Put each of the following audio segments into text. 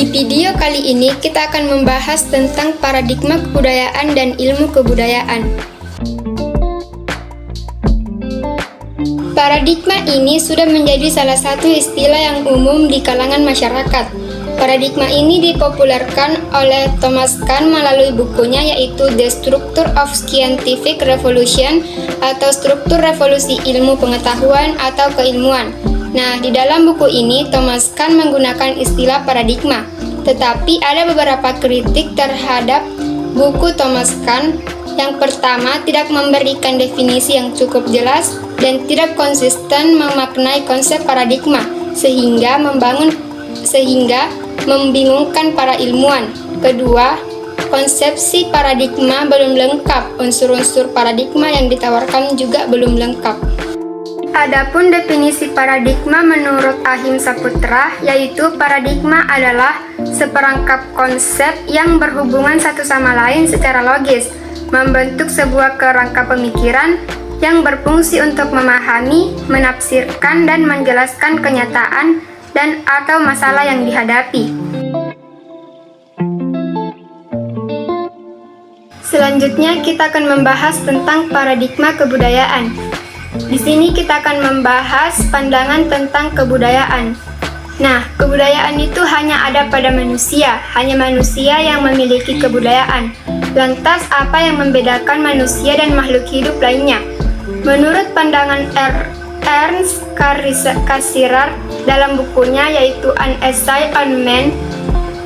Di video kali ini kita akan membahas tentang paradigma kebudayaan dan ilmu kebudayaan. Paradigma ini sudah menjadi salah satu istilah yang umum di kalangan masyarakat. Paradigma ini dipopulerkan oleh Thomas Kuhn melalui bukunya yaitu The Structure of Scientific Revolution atau Struktur Revolusi Ilmu Pengetahuan atau Keilmuan. Nah, di dalam buku ini Thomas Kuhn menggunakan istilah paradigma. Tetapi ada beberapa kritik terhadap buku Thomas Kuhn. Yang pertama, tidak memberikan definisi yang cukup jelas dan tidak konsisten memaknai konsep paradigma sehingga membingungkan para ilmuwan. Kedua, konsepsi paradigma belum lengkap. Unsur-unsur paradigma yang ditawarkan juga belum lengkap. Adapun definisi paradigma menurut Achim Saputra, yaitu paradigma adalah seperangkap konsep yang berhubungan satu sama lain secara logis, membentuk sebuah kerangka pemikiran yang berfungsi untuk memahami, menafsirkan, dan menjelaskan kenyataan dan atau masalah yang dihadapi. Selanjutnya kita akan membahas tentang paradigma kebudayaan. Di sini kita akan membahas pandangan tentang kebudayaan. Nah, kebudayaan itu hanya ada pada manusia, hanya manusia yang memiliki kebudayaan. Lantas, apa yang membedakan manusia dan makhluk hidup lainnya? Menurut pandangan Ernst Cassirer dalam bukunya yaitu An Essay on Man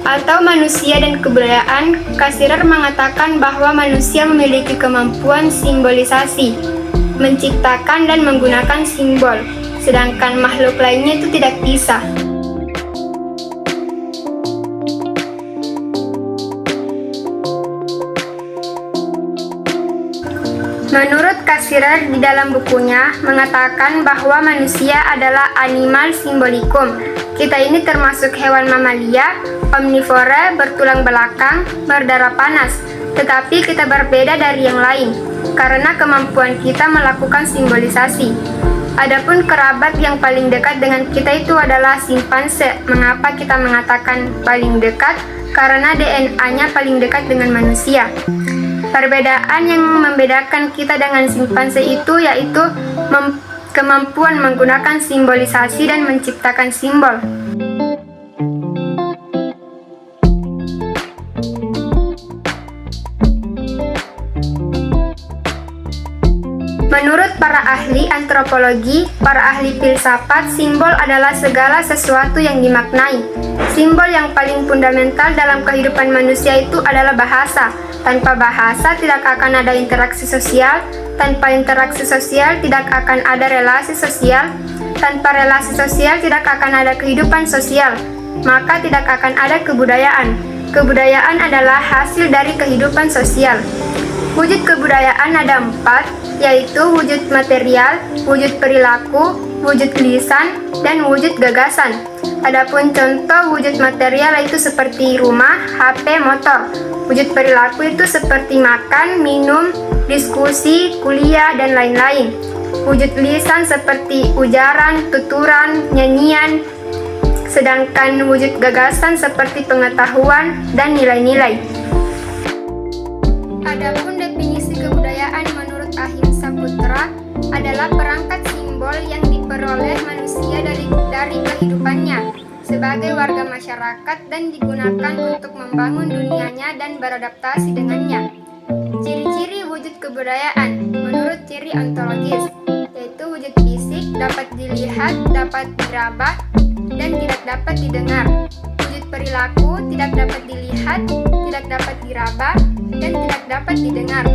atau Manusia dan Kebudayaan, Cassirer mengatakan bahwa manusia memiliki kemampuan simbolisasi, menciptakan dan menggunakan simbol, sedangkan makhluk lainnya itu tidak bisa. Menurut Cassirer di dalam bukunya mengatakan bahwa manusia adalah animal simbolicum. Kita ini termasuk hewan mamalia, omnivora, bertulang belakang, berdarah panas, tetapi kita berbeda dari yang lain karena kemampuan kita melakukan simbolisasi. Adapun kerabat yang paling dekat dengan kita itu adalah simpanse. Mengapa kita mengatakan paling dekat? Karena DNA-nya paling dekat dengan manusia. Perbedaan yang membedakan kita dengan simpanse itu yaitu kemampuan menggunakan simbolisasi dan menciptakan simbol. Menurut para ahli antropologi, para ahli filsafat, simbol adalah segala sesuatu yang dimaknai. Simbol yang paling fundamental dalam kehidupan manusia itu adalah bahasa. Tanpa bahasa tidak akan ada interaksi sosial, tanpa interaksi sosial tidak akan ada relasi sosial, tanpa relasi sosial tidak akan ada kehidupan sosial, maka tidak akan ada kebudayaan. Kebudayaan adalah hasil dari kehidupan sosial. Wujud kebudayaan ada 4, yaitu wujud material, wujud perilaku, wujud lisan, dan wujud gagasan. Adapun contoh wujud material itu seperti rumah, HP, motor. Wujud perilaku itu seperti makan, minum, diskusi, kuliah, dan lain-lain. Wujud lisan seperti ujaran, tuturan, nyanyian. Sedangkan wujud gagasan seperti pengetahuan dan nilai-nilai. Adapun definisi kebudayaan menurut Achim Saputra adalah perangkat simbol yang diperoleh manusia dari kehidupannya sebagai warga masyarakat dan digunakan untuk membangun dunianya dan beradaptasi dengannya. Ciri-ciri wujud kebudayaan menurut ciri ontologis, yaitu wujud fisik dapat dilihat, dapat diraba, dan tidak dapat didengar. Wujud perilaku tidak dapat dilihat, tidak dapat diraba, dan tidak dapat didengar.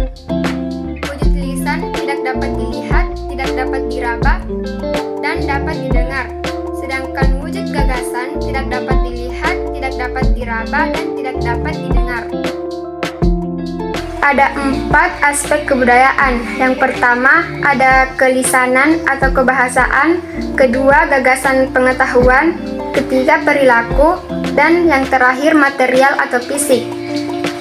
dapat didengar, sedangkan wujud gagasan tidak dapat dilihat, tidak dapat diraba, dan tidak dapat didengar. Ada 4 aspek kebudayaan. Yang pertama ada kelisanan atau kebahasaan, kedua gagasan pengetahuan, ketiga perilaku, dan yang terakhir material atau fisik.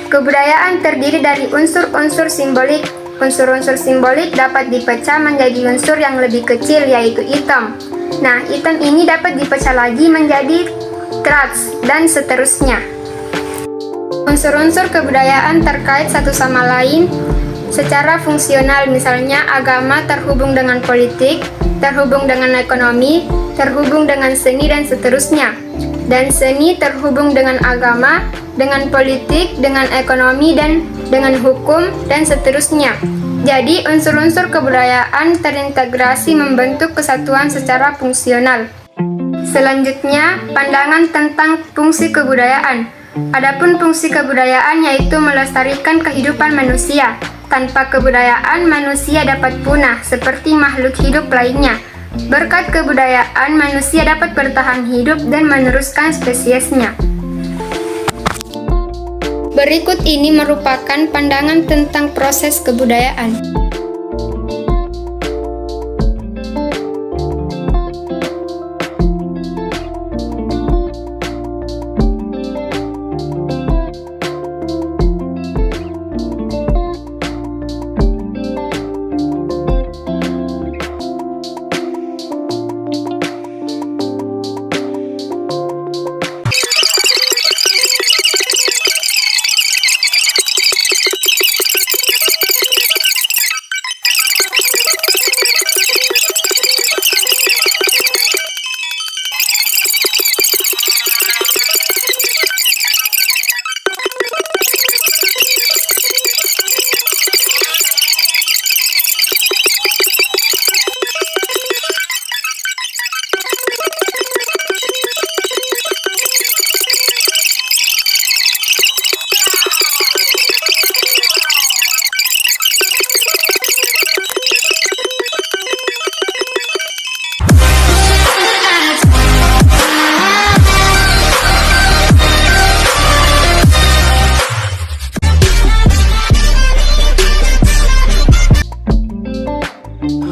Kebudayaan terdiri dari unsur-unsur simbolik. Unsur-unsur simbolik dapat dipecah menjadi unsur yang lebih kecil, yaitu item. Nah, item ini dapat dipecah lagi menjadi traits dan seterusnya. Unsur-unsur kebudayaan terkait satu sama lain secara fungsional, misalnya agama terhubung dengan politik, terhubung dengan ekonomi, terhubung dengan seni, dan seterusnya. Dan seni terhubung dengan agama, dengan politik, dengan ekonomi, dan dengan hukum, dan seterusnya. Jadi, unsur-unsur kebudayaan terintegrasi membentuk kesatuan secara fungsional. Selanjutnya, pandangan tentang fungsi kebudayaan. Adapun fungsi kebudayaan yaitu melestarikan kehidupan manusia. Tanpa kebudayaan, manusia dapat punah seperti makhluk hidup lainnya. Berkat kebudayaan, manusia dapat bertahan hidup dan meneruskan spesiesnya. Berikut ini merupakan pandangan tentang proses kebudayaan.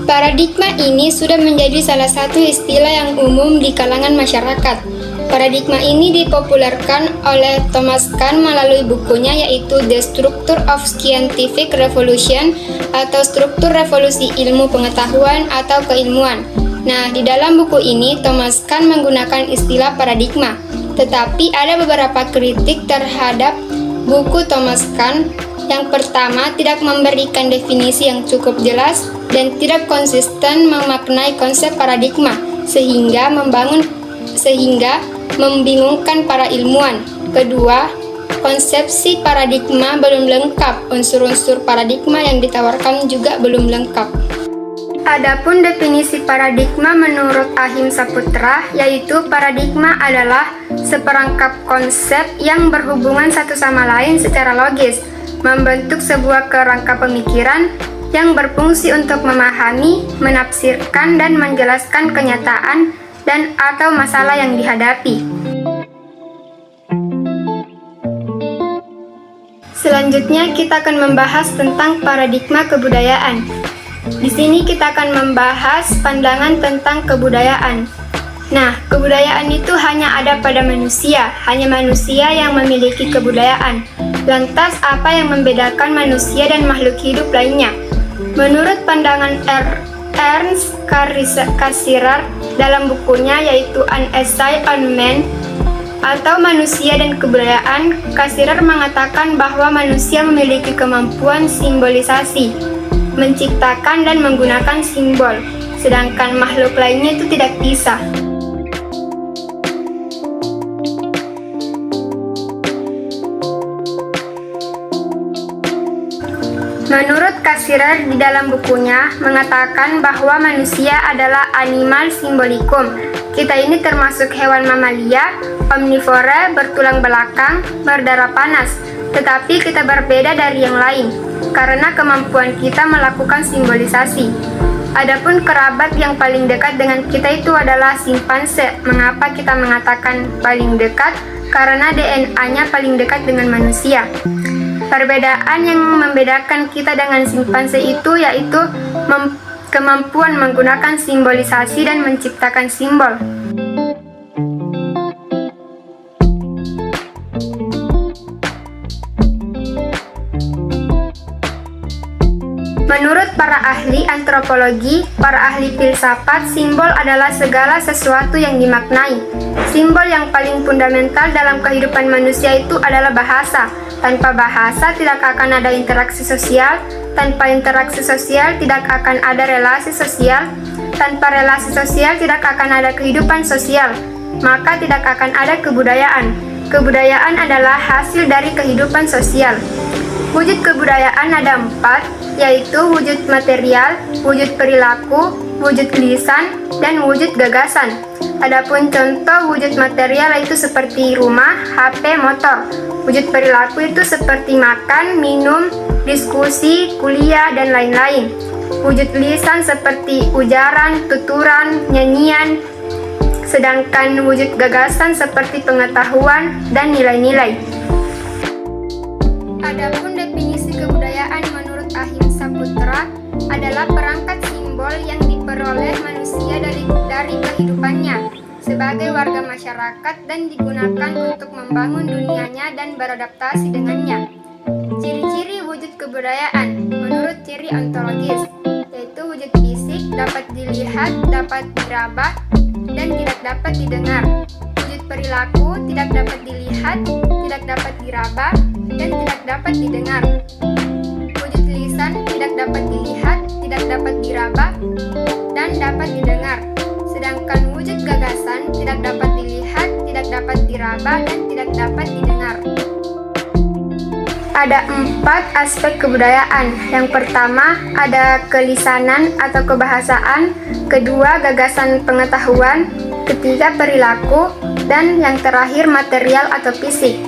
Paradigma ini sudah menjadi salah satu istilah yang umum di kalangan masyarakat. Paradigma ini dipopulerkan oleh Thomas Kuhn melalui bukunya yaitu The Structure of Scientific Revolution atau Struktur Revolusi Ilmu Pengetahuan atau Keilmuan. Nah, di dalam buku ini Thomas Kuhn menggunakan istilah paradigma. Tetapi ada beberapa kritik terhadap buku Thomas Kuhn. Yang pertama, tidak memberikan definisi yang cukup jelas dan tidak konsisten memaknai konsep paradigma sehingga membingungkan para ilmuwan. Kedua, konsepsi paradigma belum lengkap. Unsur-unsur paradigma yang ditawarkan juga belum lengkap. Adapun definisi paradigma menurut Achim Saputra, yaitu paradigma adalah seperangkap konsep yang berhubungan satu sama lain secara logis, membentuk sebuah kerangka pemikiran yang berfungsi untuk memahami, menafsirkan, dan menjelaskan kenyataan dan atau masalah yang dihadapi. Selanjutnya kita akan membahas tentang paradigma kebudayaan. Di sini kita akan membahas pandangan tentang kebudayaan. Nah, kebudayaan itu hanya ada pada manusia, hanya manusia yang memiliki kebudayaan. Lantas, apa yang membedakan manusia dan makhluk hidup lainnya? Menurut pandangan Ernst Cassirer dalam bukunya yaitu An Essay on Man atau Manusia dan Kebudayaan, Cassirer mengatakan bahwa manusia memiliki kemampuan simbolisasi, menciptakan dan menggunakan simbol, sedangkan makhluk lainnya itu tidak bisa. Menurut Cassirer di dalam bukunya mengatakan bahwa manusia adalah animal symbolikum. Kita ini termasuk hewan mamalia, omnivora, bertulang belakang, berdarah panas. Tetapi kita berbeda dari yang lain karena kemampuan kita melakukan simbolisasi. Adapun kerabat yang paling dekat dengan kita itu adalah simpanse. Mengapa kita mengatakan paling dekat? Karena DNA-nya paling dekat dengan manusia. Perbedaan yang membedakan kita dengan simpanse itu yaitu kemampuan menggunakan simbolisasi dan menciptakan simbol. Menurut para ahli antropologi, para ahli filsafat, simbol adalah segala sesuatu yang dimaknai. Simbol yang paling fundamental dalam kehidupan manusia itu adalah bahasa. Tanpa bahasa tidak akan ada interaksi sosial, tanpa interaksi sosial tidak akan ada relasi sosial, tanpa relasi sosial tidak akan ada kehidupan sosial, maka tidak akan ada kebudayaan. Kebudayaan adalah hasil dari kehidupan sosial. Wujud kebudayaan ada 4, yaitu wujud material, wujud perilaku, wujud lisan, dan wujud gagasan. Adapun contoh wujud material itu seperti rumah, HP, motor. Wujud perilaku itu seperti makan, minum, diskusi, kuliah, dan lain-lain. Wujud lisan seperti ujaran, tuturan, nyanyian. Sedangkan wujud gagasan seperti pengetahuan dan nilai-nilai. Adapun definisi kebudayaan menurut Ahimsa Putra adalah perangkat simbol yang diperoleh manusia dari kehidupannya sebagai warga masyarakat dan digunakan untuk membangun dunianya dan beradaptasi dengannya. Ciri-ciri wujud kebudayaan menurut ciri ontologis, yaitu wujud fisik dapat dilihat, dapat diraba, dan tidak dapat didengar. Wujud perilaku tidak dapat dilihat, tidak dapat diraba, dan tidak dapat didengar. Wujud lisan tidak dapat dilihat, tidak dapat diraba, dan dapat didengar. Sedangkan wujud gagasan tidak dapat dilihat, tidak dapat diraba, dan tidak dapat didengar. Ada 4 aspek kebudayaan. Yang pertama ada kelisanan atau kebahasaan, kedua gagasan pengetahuan, ketiga perilaku, dan yang terakhir material atau fisik.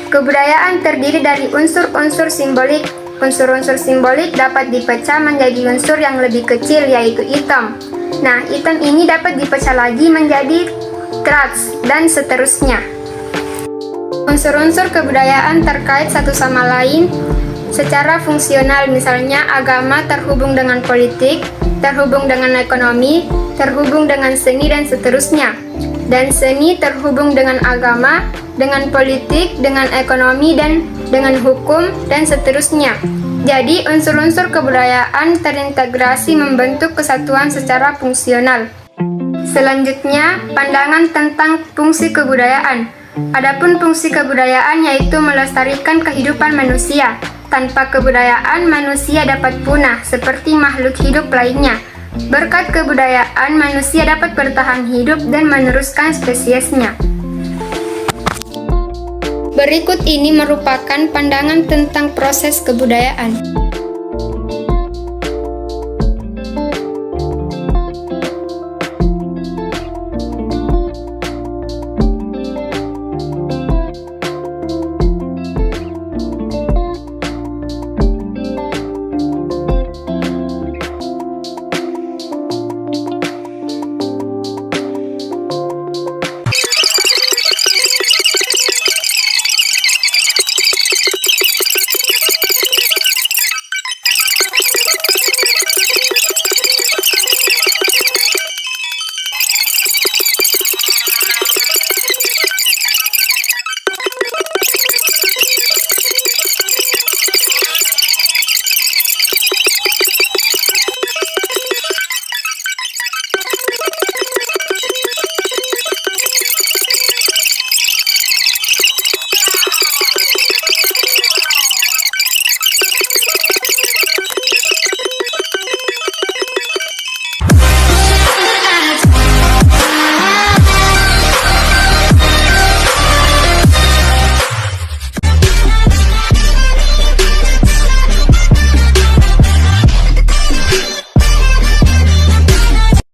Kebudayaan terdiri dari unsur-unsur simbolik. Unsur-unsur simbolik dapat dipecah menjadi unsur yang lebih kecil, yaitu item. Nah, item ini dapat dipecah lagi menjadi traits dan seterusnya. Unsur-unsur kebudayaan terkait satu sama lain secara fungsional, misalnya agama terhubung dengan politik, terhubung dengan ekonomi, terhubung dengan seni, dan seterusnya. Dan seni terhubung dengan agama, dengan politik, dengan ekonomi, dan dengan hukum, dan seterusnya. Jadi, unsur-unsur kebudayaan terintegrasi membentuk kesatuan secara fungsional. Selanjutnya, pandangan tentang fungsi kebudayaan. Adapun fungsi kebudayaan yaitu melestarikan kehidupan manusia. Tanpa kebudayaan, manusia dapat punah seperti makhluk hidup lainnya. Berkat kebudayaan, manusia dapat bertahan hidup dan meneruskan spesiesnya. Berikut ini merupakan pandangan tentang proses kebudayaan.